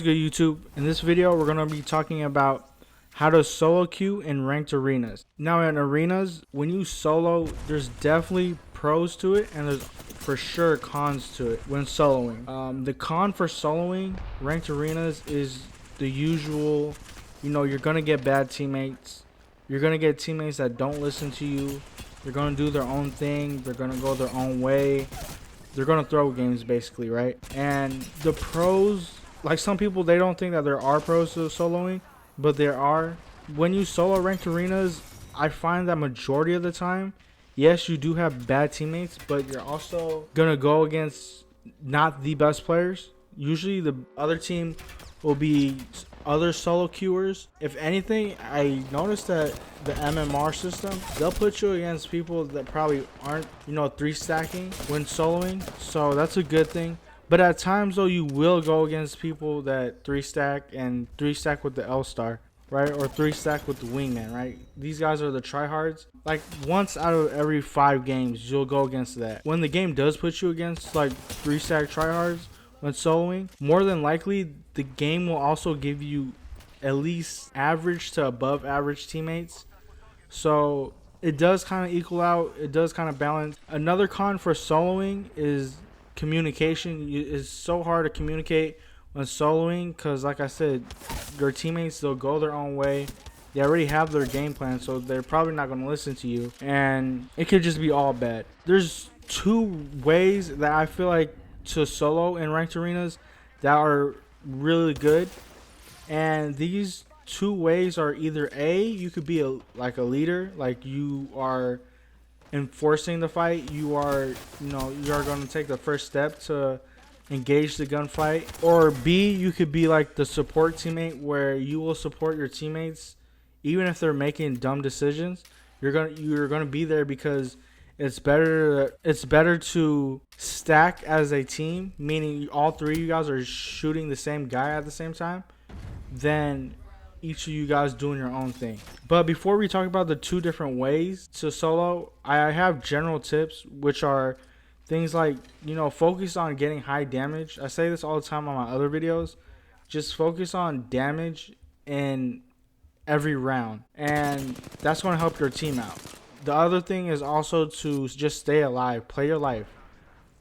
Good YouTube. In this video, we're going to be talking about how to solo queue in ranked arenas. Now in arenas, when you solo, there's definitely pros to it and there's for sure cons to it when soloing. The con for soloing ranked arenas is the usual, you're going to get bad teammates. You're going to get teammates that don't listen to you. They're going to do their own thing. They're going to go their own way. They're going to throw games basically, right? And the pros, like some people, they don't think that there are pros to soloing, but there are. When you solo ranked arenas, I find that majority of the time, yes, you do have bad teammates, but you're also going to go against not the best players. Usually the other team will be other solo queuers. If anything, I noticed that the MMR system, they'll put you against people that probably aren't, 3-stacking when soloing. So that's a good thing. But at times though, you will go against people that 3-stack and 3-stack with the L-Star, right? Or 3-stack with the Wingman, right? These guys are the tryhards. Like once out of every 5 games, you'll go against that. When the game does put you against like 3-stack tryhards when soloing, more than likely the game will also give you at least average to above average teammates. So it does kind of equal out. It does kind of balance. Another con for soloing is communication. It's so hard to communicate when soloing because, like I said, your teammates, they'll go their own way. They already have their game plan, so they're probably not going to listen to you. And it could just be all bad. There's 2 ways that I feel like to solo in ranked arenas that are really good. And these 2 ways are either A, you could be like a leader, like you are enforcing the fight, you are going to take the first step to engage the gunfight. Or B, you could be like the support teammate where you will support your teammates even if they're making dumb decisions. You're gonna be there because it's better to stack as a team, meaning all 3 of you guys are shooting the same guy at the same time, than each of you guys doing your own thing. But before we talk about the 2 different ways to solo, I have general tips, which are things like, focus on getting high damage. I say this all the time on my other videos. Just focus on damage in every round, and that's going to help your team out. The other thing is also to just stay alive, play your life.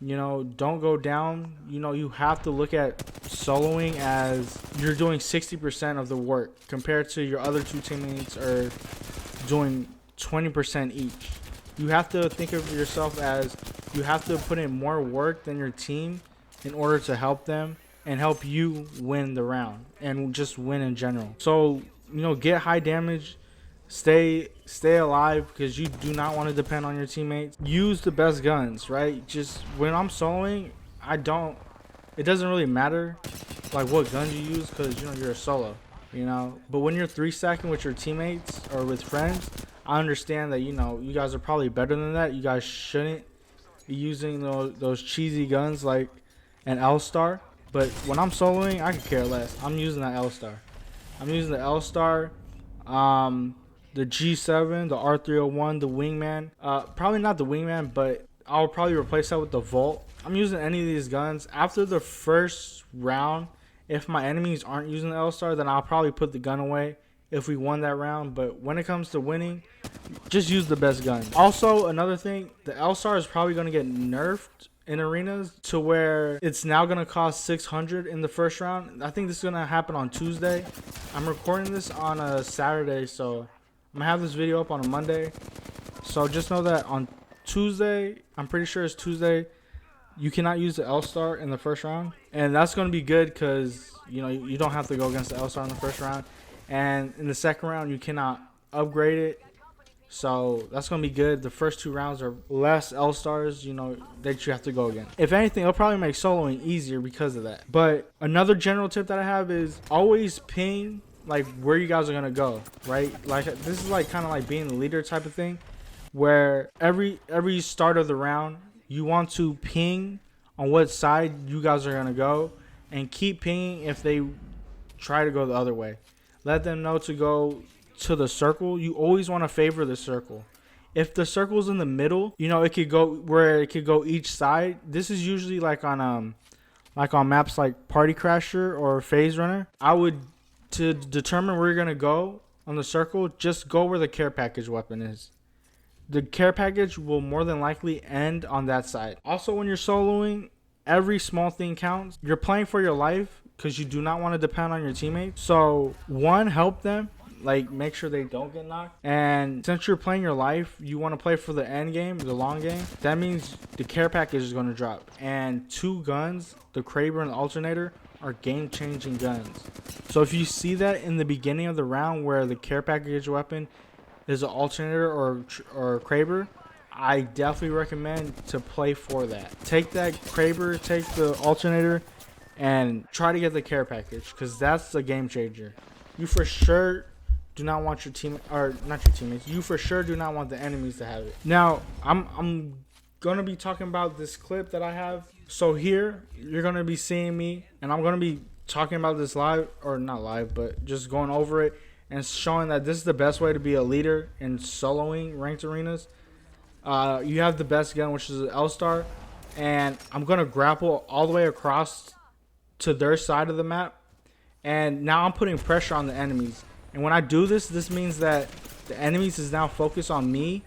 Don't go down. You have to look at soloing as you're doing 60% of the work compared to your other 2 teammates are doing 20% each. You have to think of yourself as you have to put in more work than your team in order to help them and help you win the round and just win in general. So, get high damage. Stay alive because you do not want to depend on your teammates. Use the best guns, right? Just when I'm soloing, it doesn't really matter like what guns you use because you're a solo, But when you're 3-stacking with your teammates or with friends, I understand that you guys are probably better than that. You guys shouldn't be using those cheesy guns like an L-Star. But when I'm soloing, I could care less. I'm using that L-Star. I'm using the L-Star. The G7, the R301, the Wingman. Probably not the Wingman, but I'll probably replace that with the Volt. I'm using any of these guns. After the first round, if my enemies aren't using the L-Star, then I'll probably put the gun away if we won that round. But when it comes to winning, just use the best gun. Also, another thing, the L-Star is probably going to get nerfed in arenas to where it's now going to cost 600 in the first round. I think this is going to happen on Tuesday. I'm recording this on a Saturday, so I'm going to have this video up on a Monday. So just know that on Tuesday, I'm pretty sure it's Tuesday, you cannot use the L-Star in the first round. And that's going to be good because, you don't have to go against the L-Star in the first round. And in the second round, you cannot upgrade it. So that's going to be good. The first 2 rounds are less L-Stars, that you have to go against. If anything, it'll probably make soloing easier because of that. But another general tip that I have is always ping like where you guys are going to go, right? Like this is like kind of like being the leader type of thing where every start of the round, you want to ping on what side you guys are going to go and keep pinging if they try to go the other way. Let them know to go to the circle. You always want to favor the circle. If the circle's in the middle, it could go where it could go each side. This is usually like on like on maps like Party Crasher or Phase Runner, I would, to determine where you're going to go on the circle, just go where the care package weapon is. The care package will more than likely end on that side. Also, when you're soloing, every small thing counts. You're playing for your life because you do not want to depend on your teammates. So, one, help them. Like, make sure they don't get knocked. And since you're playing your life, you want to play for the end game, the long game. That means the care package is going to drop. And 2 guns, the Kraber and the Alternator, are game-changing guns. So if you see that in the beginning of the round where the care package weapon is an Alternator or Kraber, I definitely recommend to play for that. Take that Kraber, take the Alternator, and try to get the care package, because that's a game changer. You for sure do not want your team, or not your teammates, you for sure do not want the enemies to have it. Now, I'm gonna be talking about this clip that I have. So here, you're gonna be seeing me, and I'm gonna be talking about this live, or not live, but just going over it and showing that this is the best way to be a leader in soloing ranked arenas. You have the best gun, which is an L-Star, and I'm gonna grapple all the way across to their side of the map, and now I'm putting pressure on the enemies. And when I do this, this means that the enemies is now focused on me,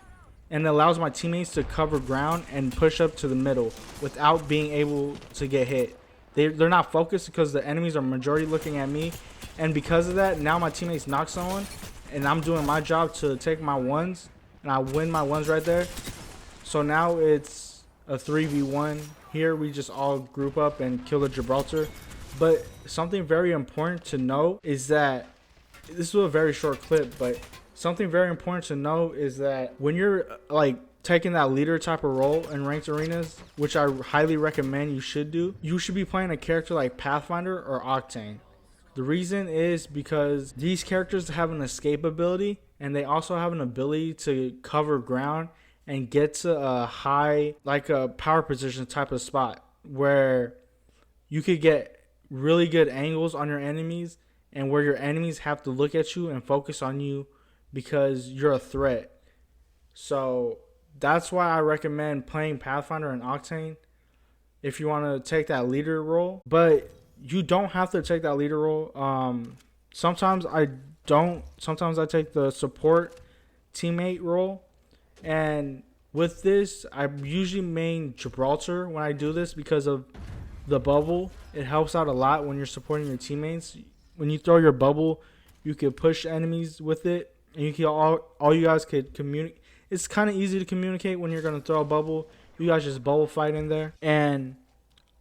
and it allows my teammates to cover ground and push up to the middle without being able to get hit. They're not focused because the enemies are majority looking at me, and because of that, now my teammates knock someone, and I'm doing my job to take my ones, and I win my ones right there. So now it's a 3v1. Here we just all group up and kill the Gibraltar. But something very important to know is that, this was a very short clip, but something very important to know is that when you're like taking that leader type of role in ranked arenas, which I highly recommend you should do, you should be playing a character like Pathfinder or Octane. The reason is because these characters have an escape ability, and they also have an ability to cover ground and get to a high, like a power position type of spot where you could get really good angles on your enemies, and where your enemies have to look at you and focus on you because you're a threat. So that's why I recommend playing Pathfinder and Octane if you want to take that leader role. But you don't have to take that leader role. Sometimes I don't. Sometimes I take the support teammate role. And with this, I usually main Gibraltar when I do this because of the bubble. It helps out a lot when you're supporting your teammates. When you throw your bubble, you can push enemies with it, and you can all you guys could communicate. It's kind of easy to communicate when you're gonna throw a bubble. You guys just bubble fight in there. And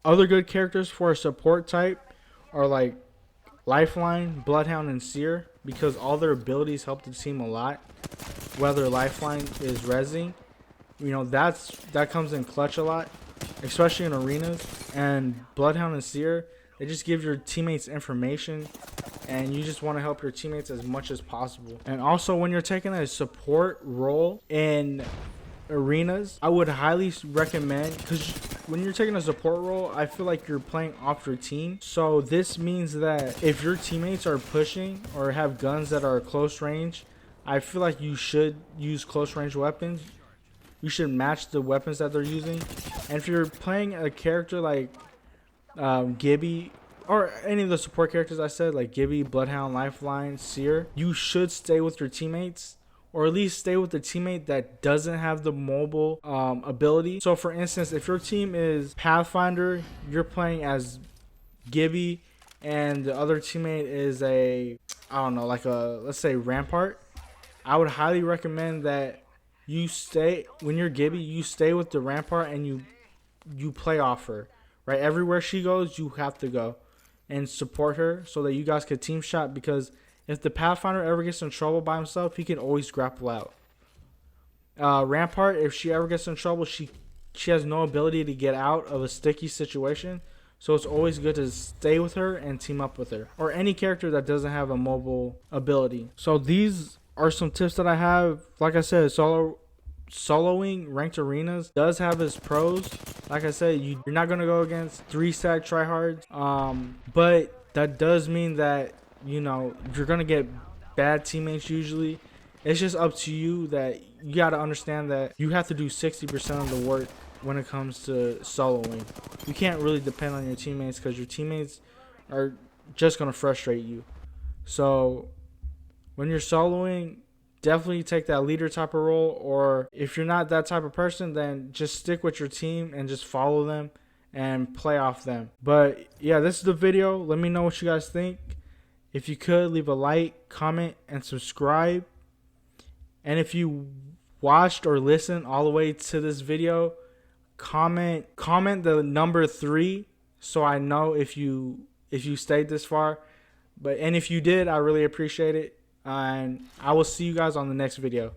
other good characters for a support type are like Lifeline, Bloodhound, and Seer, because all their abilities help the team a lot. Whether Lifeline is rezzing, you know, that comes in clutch a lot, especially in arenas. And Bloodhound and Seer, they just give your teammates information, and you just want to help your teammates as much as possible. And also, when you're taking a support role in arenas, I would highly recommend, because when you're taking a support role, I feel like you're playing off your team. So this means that if your teammates are pushing or have guns that are close range, I feel like you should use close range weapons. You should match the weapons that they're using. And if you're playing a character like Gibby, or any of the support characters I said, like Gibby, Bloodhound, Lifeline, Seer, you should stay with your teammates, or at least stay with the teammate that doesn't have the mobile ability. So for instance, if your team is Pathfinder, you're playing as Gibby, and the other teammate is a, I don't know, like a, let's say Rampart, I would highly recommend that you stay, when you're Gibby, you stay with the Rampart, and you play off her. Right, everywhere she goes, you have to go and support her so that you guys can team shot, because if the Pathfinder ever gets in trouble by himself, he can always grapple out. Rampart, if she ever gets in trouble, she has no ability to get out of a sticky situation, so it's always good to stay with her and team up with her, or any character that doesn't have a mobile ability. So these are some tips that I have. Like I said, soloing ranked arenas does have its pros. Like I said, you're not going to go against 3-stack tryhards, but that does mean that, you know, you're going to get bad teammates usually. It's just up to you, that you got to understand that you have to do 60% of the work when it comes to soloing. You can't really depend on your teammates because your teammates are just going to frustrate you. So when you're soloing, definitely take that leader type of role, or if you're not that type of person, then just stick with your team and just follow them and play off them. But yeah, this is the video. Let me know what you guys think. If you could, leave a like, comment, and subscribe. And if you watched or listened all the way to this video, comment the number 3 so I know if you stayed this far. And if you did, I really appreciate it. And I will see you guys on the next video.